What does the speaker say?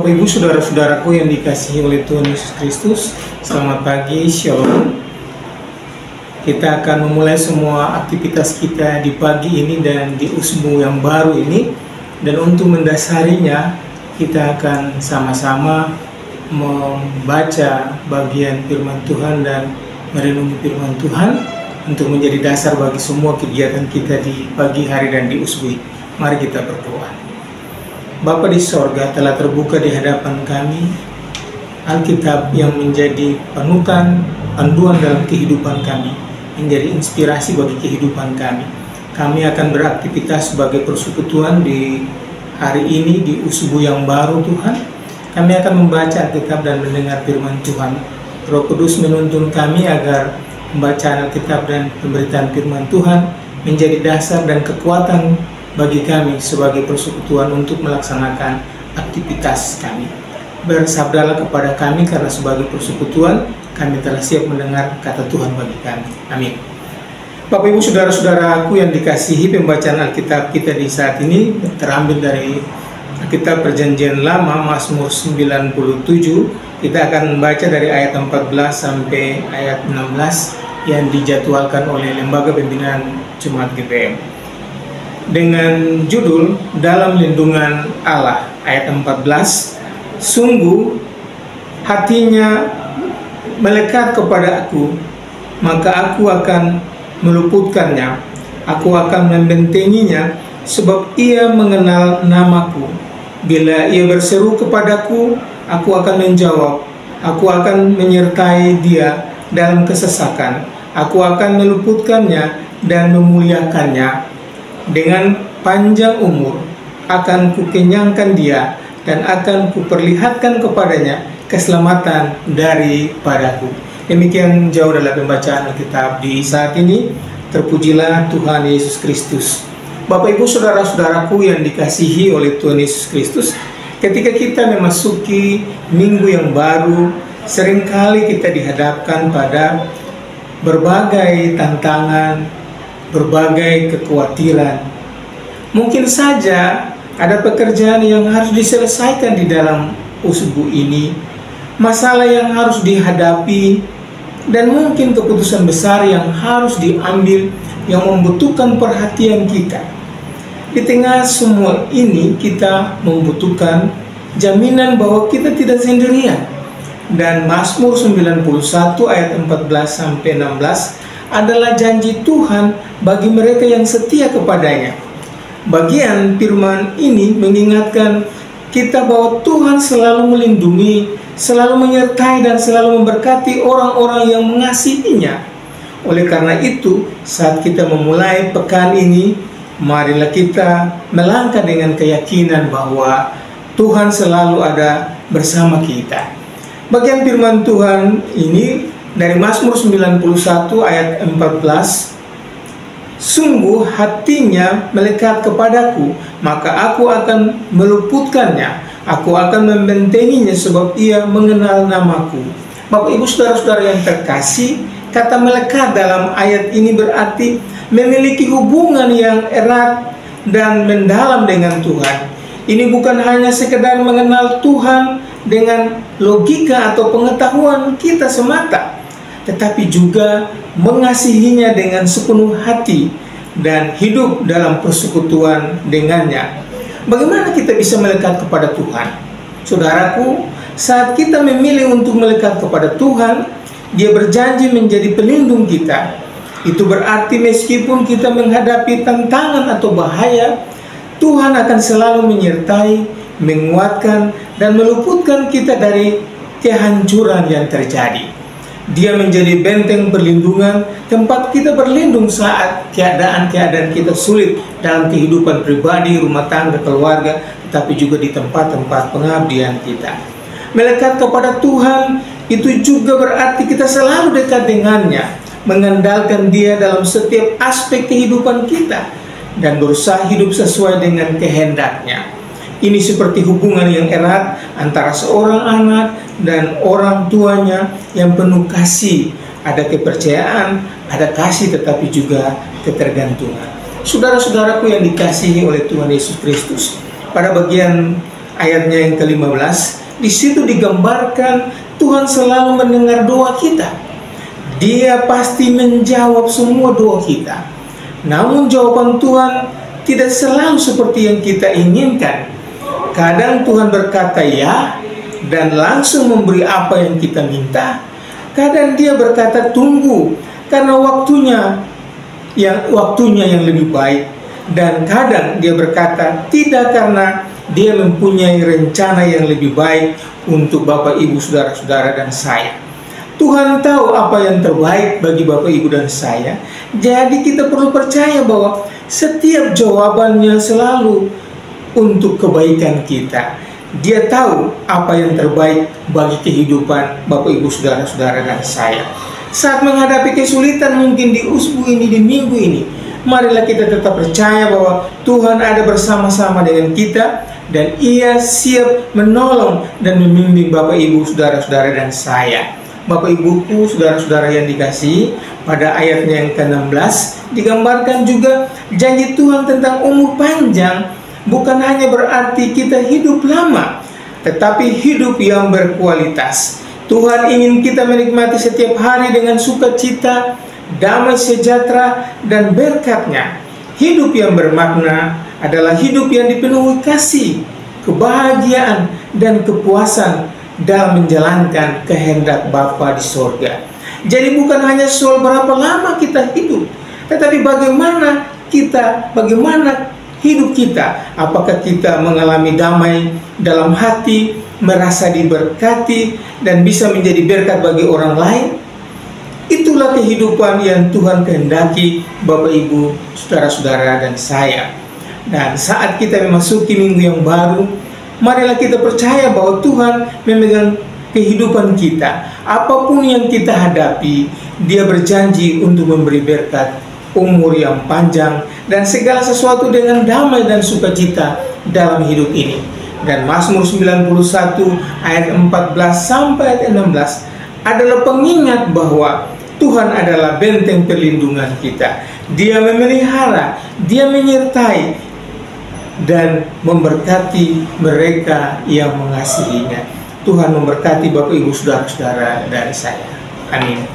Bapak Ibu saudara-saudaraku yang dikasihi oleh Tuhan Yesus Kristus, selamat pagi, Shalom. Kita akan memulai semua aktivitas kita di pagi ini dan di usbu yang baru ini. Dan untuk mendasarinya, kita akan sama-sama membaca bagian firman Tuhan dan merenungi firman Tuhan untuk menjadi dasar bagi semua kegiatan kita di pagi hari dan di usbu. Mari kita berdoa. Bapa di sorga, telah terbuka di hadapan kami Alkitab yang menjadi panutan, panduan dalam kehidupan kami, menjadi inspirasi bagi kehidupan kami. Kami akan beraktivitas sebagai persekutuan di hari ini, di usbu yang baru Tuhan. Kami akan membaca Alkitab dan mendengar firman Tuhan. Roh Kudus menuntun kami agar pembacaan Alkitab dan pemberitaan firman Tuhan menjadi dasar dan kekuatan bagi kami sebagai persekutuan untuk melaksanakan aktivitas kami. Bersabdalah kepada kami, karena sebagai persekutuan kami telah siap mendengar kata Tuhan bagi kami. Amin. Bapak Ibu saudara-saudaraku yang dikasihi, pembacaan Alkitab kita di saat ini terambil dari Alkitab Perjanjian Lama, Mazmur 97. Kita akan membaca dari ayat 14 sampai ayat 16 yang dijadwalkan oleh Lembaga Pembinaan Jemaat GPM. Dengan judul Dalam Lindungan Allah, ayat 14. Sungguh hatinya melekat kepada aku, maka aku akan meluputkannya, aku akan membentenginya, sebab ia mengenal namaku. Bila ia berseru kepadaku, aku akan menjawab, aku akan menyertai dia dalam kesesakan, aku akan meluputkannya dan memuliakannya. Dengan panjang umur akan kukenyangkan dia dan akan kuperlihatkan kepadanya keselamatan daripadaku. Demikian jauh dalam pembacaan Alkitab di saat ini. Terpujilah Tuhan Yesus Kristus. Bapak Ibu saudara-saudaraku yang dikasihi oleh Tuhan Yesus Kristus, ketika kita memasuki minggu yang baru, seringkali kita dihadapkan pada berbagai tantangan, berbagai kekhawatiran. Mungkin saja ada pekerjaan yang harus diselesaikan di dalam usbu ini, masalah yang harus dihadapi, dan mungkin keputusan besar yang harus diambil yang membutuhkan perhatian kita. Di tengah semua ini, kita membutuhkan jaminan bahwa kita tidak sendirian. Dan Mazmur 91 ayat 14 sampai 16 adalah janji Tuhan bagi mereka yang setia kepadanya. Bagian firman ini mengingatkan kita bahwa Tuhan selalu melindungi, selalu menyertai dan selalu memberkati orang-orang yang mengasihinya. Oleh karena itu, saat kita memulai pekan ini, marilah kita melangkah dengan keyakinan bahwa Tuhan selalu ada bersama kita. Bagian firman Tuhan ini dari Mazmur 91 ayat 14. Sungguh hatinya melekat kepadaku, maka aku akan meluputkannya, aku akan membentenginya, sebab ia mengenal namaku. Bapak Ibu saudara-saudara yang terkasih, kata melekat dalam ayat ini berarti memiliki hubungan yang erat dan mendalam dengan Tuhan. Ini bukan hanya sekedar mengenal Tuhan dengan logika atau pengetahuan kita semata, tetapi juga mengasihinya dengan sepenuh hati dan hidup dalam persekutuan dengannya. Bagaimana kita bisa melekat kepada Tuhan? Saudaraku, saat kita memilih untuk melekat kepada Tuhan, Dia berjanji menjadi pelindung kita. Itu berarti meskipun kita menghadapi tantangan atau bahaya, Tuhan akan selalu menyertai, menguatkan, dan meluputkan kita dari kehancuran yang terjadi. Dia menjadi benteng perlindungan, tempat kita berlindung saat keadaan-keadaan kita sulit dalam kehidupan pribadi, rumah tangga, keluarga, tetapi juga di tempat-tempat pengabdian kita. Melekat kepada Tuhan itu juga berarti kita selalu dekat dengannya, mengandalkan Dia dalam setiap aspek kehidupan kita, dan berusaha hidup sesuai dengan kehendaknya. Ini seperti hubungan yang erat antara seorang anak dan orang tuanya yang penuh kasih. Ada kepercayaan, ada kasih, tetapi juga ketergantungan. Saudara-saudaraku yang dikasihi oleh Tuhan Yesus Kristus, pada bagian ayatnya yang ke-15, di situ digambarkan Tuhan selalu mendengar doa kita. Dia pasti menjawab semua doa kita. Namun jawaban Tuhan tidak selalu seperti yang kita inginkan. Kadang Tuhan berkata ya dan langsung memberi apa yang kita minta. Kadang Dia berkata tunggu karena waktunya yang lebih baik. Dan kadang Dia berkata tidak karena Dia mempunyai rencana yang lebih baik untuk Bapak, Ibu, saudara-saudara, dan saya. Tuhan tahu apa yang terbaik bagi Bapak, Ibu, dan saya. Jadi kita perlu percaya bahwa setiap jawabannya selalu untuk kebaikan kita. Dia tahu apa yang terbaik bagi kehidupan Bapak, Ibu, saudara-saudara, dan saya. Saat menghadapi kesulitan mungkin di usbu ini, di minggu ini, marilah kita tetap percaya bahwa Tuhan ada bersama-sama dengan kita dan Ia siap menolong dan membimbing Bapak, Ibu, saudara-saudara, dan saya. Bapak, Ibuku, saudara-saudara yang dikasihi, pada ayatnya yang ke-16 digambarkan juga janji Tuhan tentang umur panjang. Bukan hanya berarti kita hidup lama, tetapi hidup yang berkualitas. Tuhan ingin kita menikmati setiap hari dengan sukacita, damai sejahtera, dan berkat-Nya. Hidup yang bermakna adalah hidup yang dipenuhi kasih, kebahagiaan, dan kepuasan dalam menjalankan kehendak Bapa di sorga. Jadi bukan hanya soal berapa lama kita hidup, tetapi bagaimana hidup kita. Apakah kita mengalami damai dalam hati, merasa diberkati, dan bisa menjadi berkat bagi orang lain? Itulah kehidupan yang Tuhan kehendaki Bapak, Ibu, saudara-saudara, dan saya. Dan saat kita memasuki minggu yang baru, marilah kita percaya bahwa Tuhan memegang kehidupan kita. Apapun yang kita hadapi, Dia berjanji untuk memberi berkat, umur yang panjang, dan segala sesuatu dengan damai dan sukacita dalam hidup ini. Dan Mazmur 91 ayat 14 sampai ayat 16 adalah pengingat bahwa Tuhan adalah benteng perlindungan kita. Dia memelihara, Dia menyertai, dan memberkati mereka yang mengasihinya. Tuhan memberkati Bapak, Ibu, saudara-saudara, dan saya. Amin.